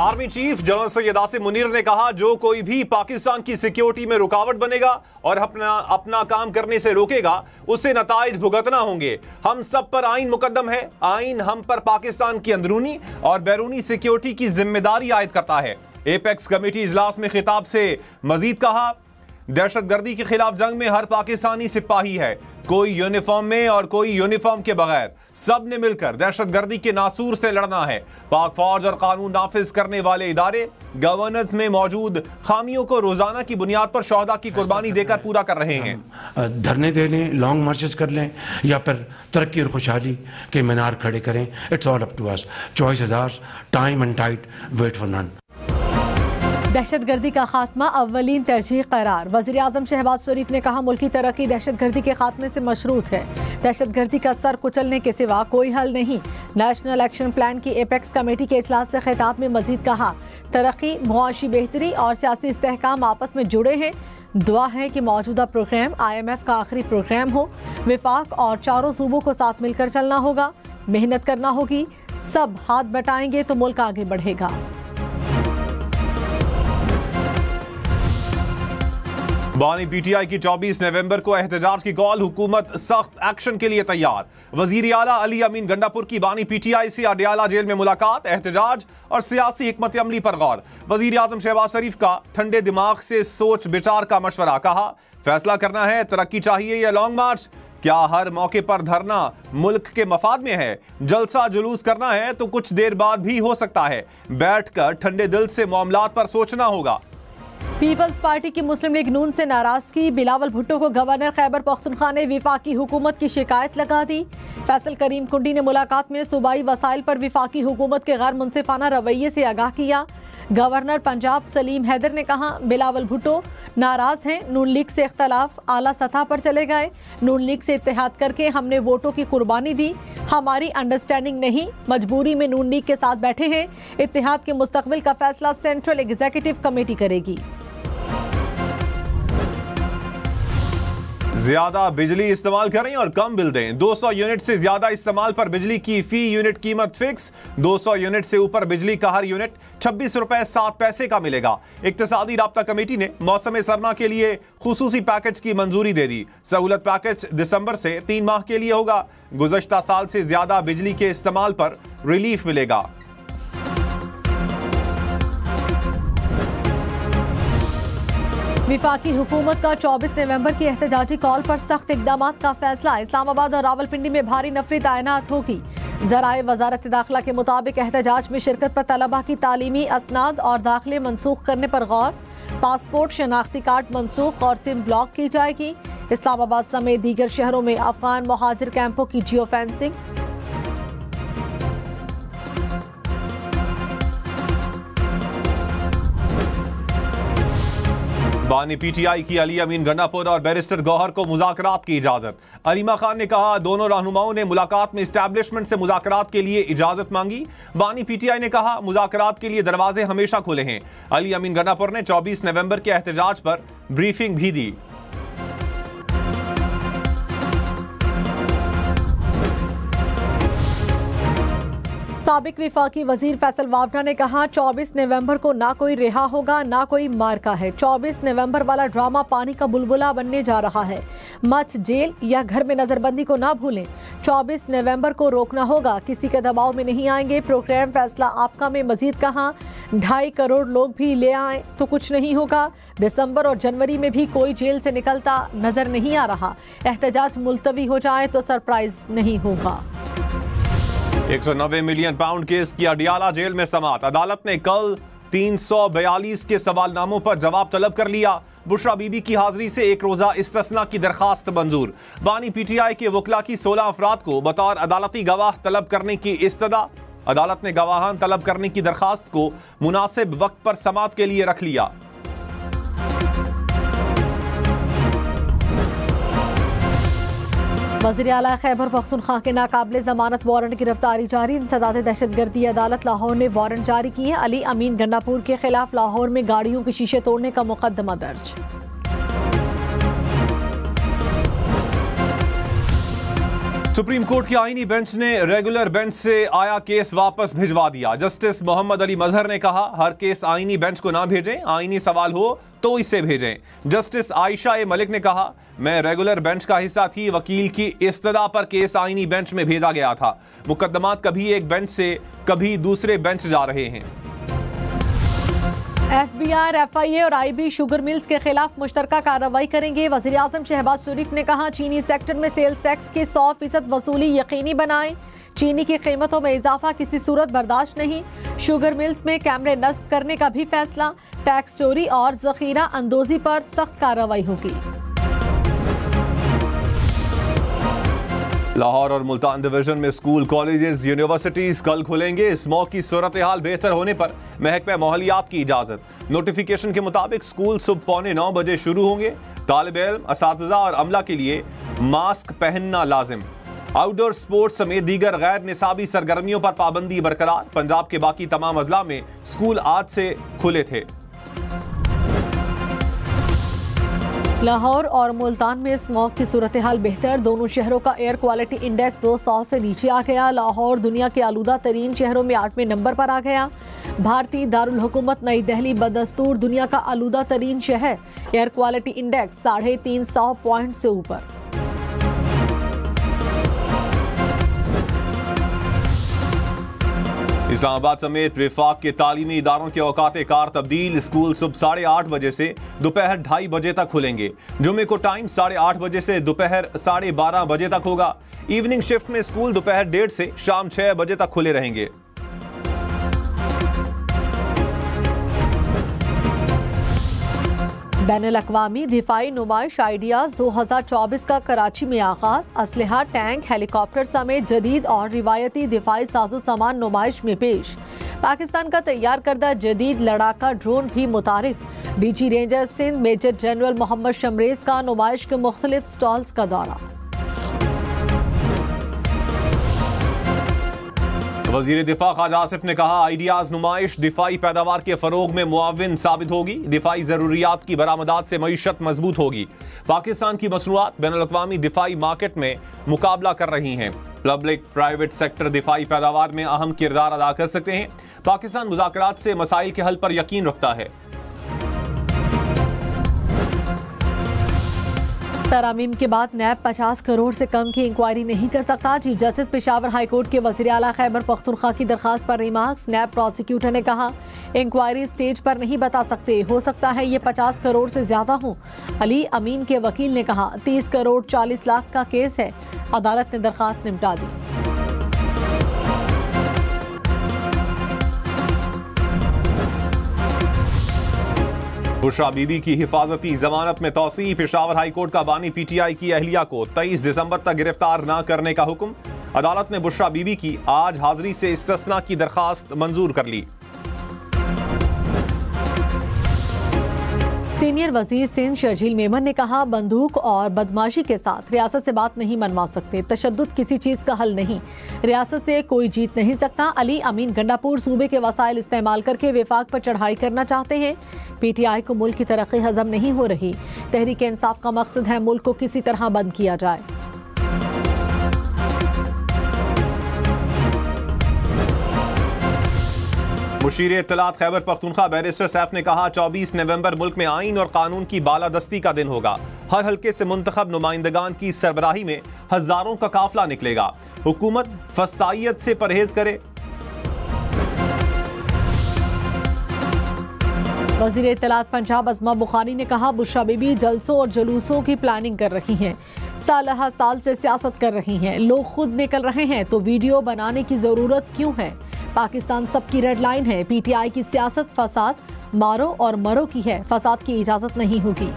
Army chief general Syed Asim Munir ने कहा, जो कोई भी पाकिस्तान की सिक्योरिटी में रुकावट बनेगा और अपना काम करने से रोकेगा, उसे नताइज भुगतना होंगे। हम सब पर आइन मुकद्दम है। आइन हम पर पाकिस्तान की अंदरूनी और बैरूनी सिक्योरिटी की जिम्मेदारी आयद करता है। एपेक्स कमेटी इजलास में खिताब से मजीद कहा, दहशतगर्दी के खिलाफ जंग में हर पाकिस्तानी सिपाही है, कोई यूनिफॉर्म में और कोई यूनिफॉर्म के बगैर। सब ने मिलकर दहशतगर्दी के नासूर से लड़ना है। पाक फौज और कानून नाफिज करने वाले इदारे गवर्नेंस में मौजूद खामियों को रोजाना की बुनियाद पर शोहदा की कुर्बानी देकर पूरा कर रहे हैं। धरने दे लें, लॉन्ग मार्चेस कर लें, या फिर तरक्की और खुशहाली के मीनार खड़े करें। It's all up to us. Choice is ours, time and tide, wait for none. दहशतगर्दी का खात्मा अव्वलीन तरजीह करार। वज़ीर आज़म शहबाज शरीफ ने कहा, मुल्की तरक्की दहशतगर्दी के खात्मे से मशरूत है। दहशतगर्दी का सर कुचलने के सिवा कोई हल नहीं। नेशनल एक्शन प्लान की एपेक्स कमेटी के इजलास से खिताब में मजीद कहा, तरक्की, मुआशी बेहतरी और सियासी इस्तेहकाम आपस में जुड़े हैं। दुआ है कि मौजूदा प्रोग्राम IMF का आखिरी प्रोग्राम हो। विफाक और चारों सूबों को साथ मिलकर चलना होगा, मेहनत करना होगी। सब हाथ बटाएंगे तो मुल्क आगे बढ़ेगा। बानी PTI की 24 नवंबर को एहतजाज की कॉल, हुकूमत सख्त एक्शन के लिए तैयार। वजीर आला अली अमीन गंडापुर की बानी PTI से अडियाला जेल में मुलाकात, एहतजाज और सियासी हिकमत अमली पर गौर। वजीर आजम शहबाज शरीफ का ठंडे दिमाग से सोच विचार का मशवरा, कहा फैसला करना है, तरक्की चाहिए या लॉन्ग मार्च। क्या हर मौके पर धरना मुल्क के मफाद में है? जलसा जुलूस करना है तो कुछ देर बाद भी हो सकता है। बैठकर ठंडे दिल से मामलात पर सोचना होगा। पीपल्स पार्टी की मुस्लिम लीग नून से नाराजगी, बिलावल भुट्टो को गवर्नर खैबर पख्तूनख्वा ने विफाकी हुकूमत की शिकायत लगा दी। फैसल करीम कुंडी ने मुलाकात में सूबाई वसाइल पर विफाकी हुकूमत के गैर मुनसिफाना रवैये से आगाह किया। गवर्नर पंजाब सलीम हैदर ने कहा, बिलावल भुट्टो नाराज हैं, नून लीग से इख्तलाफ आला सतह पर चले गए। नून लीग से इत्तेहाद करके हमने वोटों की कुर्बानी दी, हमारी अंडरस्टैंडिंग नहीं, मजबूरी में नून लीग के साथ बैठे हैं। इत्तेहाद के मुस्तकबिल का फैसला सेंट्रल एग्जीक्यूटिव कमेटी करेगी। ज्यादा बिजली इस्तेमाल करें और कम बिल दें। 200 यूनिट से ज्यादा इस्तेमाल पर बिजली की फी यूनिट कीमत फिक्स। 200 यूनिट से ऊपर बिजली का हर यूनिट 26 रुपए 7 पैसे का मिलेगा। इक्तिसादी राब्ता कमेटी ने मौसम सरमा के लिए खुसूसी पैकेज की मंजूरी दे दी। सहूलत पैकेज दिसंबर से 3 माह के लिए होगा। गुज़श्ता साल से ज्यादा बिजली के इस्तेमाल पर रिलीफ मिलेगा। विफाकी हुकूमत का 24 नवंबर की एहतजाजी कॉल पर सख्त इकदाम का फैसला। इस्लामाबाद और रावलपिंडी में भारी नफरी तैनात होगी। ज़राए वजारत दाखिला के मुताबिक एहतजाज में शिरकत पर तलबा की तालीमी असनाद और दाखिले मनसूख करने पर गौर। पासपोर्ट, शनाख्ती कार्ड मनसूख और सिम ब्लॉक की जाएगी। इस्लामाबाद समेत दीगर शहरों में अफगान मुहाजिर कैंपों की जियो फेंसिंग। बानी PTI की अली अमीन गंडापुर और बैरिस्टर गौहर को मुज़ाकरात की इजाजत। अलीमा खान ने कहा, दोनों रहनुमाओं ने मुलाकात में एस्टैब्लिशमेंट से मुज़ाकरात के लिए इजाजत मांगी। बानी PTI ने कहा, मुज़ाकरात के लिए दरवाजे हमेशा खुले हैं। अली अमीन गंडापुर ने 24 नवंबर के एहतजाज पर ब्रीफिंग भी दी। साबिक विफाकी वजीर फैसल वावना ने कहा, 24 नवंबर को ना कोई रिहा होगा ना कोई मार्का है। 24 नवंबर वाला ड्रामा पानी का बुलबुला बनने जा रहा है। मच, जेल या घर में नजरबंदी को ना भूलें। 24 नवंबर को रोकना होगा, किसी के दबाव में नहीं आएंगे। प्रोग्राम फैसला आपका में मजीद कहा, 2.5 करोड़ लोग भी ले आए तो कुछ नहीं होगा। दिसंबर और जनवरी में भी कोई जेल से निकलता नजर नहीं आ रहा। एहतजाज मुलतवी हो जाए तो सरप्राइज नहीं होगा। 190 मिलियन पाउंड केस की अडियाला जेल में समाअत। अदालत ने कल 342 के सवालनामों पर जवाब तलब कर लिया। बुशरा बीबी की हाजिरी से एक रोजा इस्तिस्ना की दरखास्त मंजूर। बानी PTI के वकला की 16 अफराद को बतौर अदालती गवाह तलब करने की इस्तदा। अदालत ने गवाहान तलब करने की दरखास्त को मुनासिब वक्त पर समाअत के लिए रख लिया। वज़ीर आला खैबर पख्तूनख्वा के नाकाबिले जमानत वारंट गिरफ्तारी जारी। इंसदाद दहशतगर्दी अदालत लाहौर ने वारंट जारी किए। अली अमीन गंडापुर के खिलाफ लाहौर में गाड़ियों के शीशे तोड़ने का मुकदमा दर्ज। सुप्रीम कोर्ट के आईनी बेंच ने रेगुलर बेंच से आया केस वापस भिजवा दिया। जस्टिस मोहम्मद अली मजहर ने कहा, हर केस आईनी बेंच को ना भेजें, आईनी सवाल हो तो इसे भेजें। जस्टिस आयशा ए मलिक ने कहा, मैं रेगुलर बेंच का हिस्सा थी, वकील की इस्तदा पर केस आईनी बेंच में भेजा गया था। मुकदमात कभी एक बेंच से कभी दूसरे बेंच जा रहे हैं। FBI, FIA और IB शुगर मिल्स के खिलाफ मुश्तरका कार्रवाई करेंगे। वज़ीर आज़म शहबाज शरीफ ने कहा, चीनी सेक्टर में सेल्स टैक्स की 100% वसूली यकीनी बनाएं। चीनी की कीमतों में इजाफा किसी सूरत बर्दाश्त नहीं। शुगर मिल्स में कैमरे नस्ब करने का भी फैसला। टैक्स चोरी और जखीरा अंदोजी पर सख्त कार्रवाई होगी। लाहौर और मुल्तान डिवीजन में स्कूल, कॉलेजेस, यूनिवर्सिटीज कल खुलेंगे। स्मॉग की सूरत हाल बेहतर होने पर महकमा माहौलियात की इजाजत। नोटिफिकेशन के मुताबिक स्कूल सुबह 8:45 बजे शुरू होंगे। तालिब इल्म, असातिज़ा और अमला के लिए मास्क पहनना लाजिम। आउटडोर स्पोर्ट्स समेत दीगर गैर निसाबी सरगर्मियों पर पाबंदी बरकरार। पंजाब के बाकी तमाम अजला में स्कूल आज से खुले थे। लाहौर और मुल्तान में स्मॉग की सूरत हाल बेहतर। दोनों शहरों का एयर क्वालिटी इंडेक्स 200 से नीचे आ गया। लाहौर दुनिया के आलूदा तरीन शहरों में 8वें नंबर पर आ गया। भारतीय दारुल हुकूमत नई दिल्ली बदस्तूर दुनिया का आलूदा तरीन शहर। एयर क्वालिटी इंडेक्स 350 पॉइंट से ऊपर। इस्लामाबाद समेत विफाक के तालीमी इदारों के औकात कार तब्दील। स्कूल सुबह 8:30 बजे से दोपहर 2:30 बजे तक खुलेंगे। जुमे को टाइम 8:30 बजे से दोपहर 12:30 बजे तक होगा। इवनिंग शिफ्ट में स्कूल दोपहर 1:30 से शाम 6 बजे तक खुले रहेंगे। बैनुल-अक़वामी दिफाई नुमाइश आइडियाज 2024 का कराची में आगाज। असलहा, टैंक, हेलीकॉप्टर समेत जदीद और रिवायती दिफाई साजो सामान नुमाइश में पेश। पाकिस्तान का तैयार करदा जदीद लड़ाका ड्रोन भी मुतारिफ। DG ranger Sindh major general Mohammad Shamrez का नुमाइश के मुख्तलिफ स्टॉल्स का दौरा। वजीर दिफा ख्वाजा आसिफ ने कहा, आइडियाज नुमाइश दिफाई पैदावार के फरोग में मुआविन साबित होगी। दिफाई जरूरियात की बरामदात से मईशत मजबूत होगी। पाकिस्तान की मसनूआत बैनुल-अक़वामी दिफाई मार्केट में मुकाबला कर रही हैं। पब्लिक प्राइवेट सेक्टर दिफाई पैदावार में अहम किरदार अदा कर सकते हैं। पाकिस्तान मुज़ाकरात से मसाइल के हल पर यकीन रखता है। तरामीम के बाद नैब 50 करोड़ से कम की इंक्वायरी नहीं कर सकता। Chief justice Peshawar high court के वज़ीर आला खैबर पख्तूनख्वा की दरखास्त पर रिमार्क्स। नैब प्रोसिक्यूटर ने कहा, इंक्वायरी स्टेज पर नहीं बता सकते, हो सकता है ये 50 करोड़ से ज्यादा हो। अली अमीन के वकील ने कहा, 30 करोड़ 40 लाख का केस है। अदालत ने दरखास्त निपटा दी। बुशरा बीबी की हिफाजती जमानत में तौसीह। पेशावर हाई कोर्ट का बानी PTI की अहलिया को 23 दिसंबर तक गिरफ्तार न करने का हुक्म। अदालत ने बुशरा बीबी की आज हाजिरी से इस्तिस्ना की दरखास्त मंजूर कर ली। सीनियर वजीर सिंध शर्जील मेमन ने कहा, बंदूक और बदमाशी के साथ रियासत से बात नहीं मनवा सकते। तशद्दुद किसी चीज का हल नहीं, रियासत से कोई जीत नहीं सकता। अली अमीन गंडापुर सूबे के वसाइल इस्तेमाल करके विफाक पर चढ़ाई करना चाहते हैं। PTI को मुल्क की तरक्की हजम नहीं हो रही। तहरीक इंसाफ का मकसद है मुल्क को किसी तरह बंद किया जाए। मुशीर इत्तलात खैबर पख्तूनख्वा बैरिस्टर सैफ ने कहा, 24 नवंबर मुल्क में आइन और कानून की बालादस्ती का दिन होगा। हर हल्के से मुंतखब नुमाइंदगान की सरबराही में हजारों का काफिला निकलेगा। हुकूमत फस्तायत से परहेज करे। वज़ीर इत्तलात पंजाब अज़मा बुखारी ने कहा, बुशरा बीबी जलसों और जुलूसों की प्लानिंग कर रही हैं। साल साल से सियासत कर रही हैं। लोग खुद निकल रहे हैं तो वीडियो बनाने की जरूरत क्यों है? पाकिस्तान सबकी रेड लाइन है। PTI की सियासत फसाद, मारो और मरो की है। फसाद की इजाजत नहीं होगी।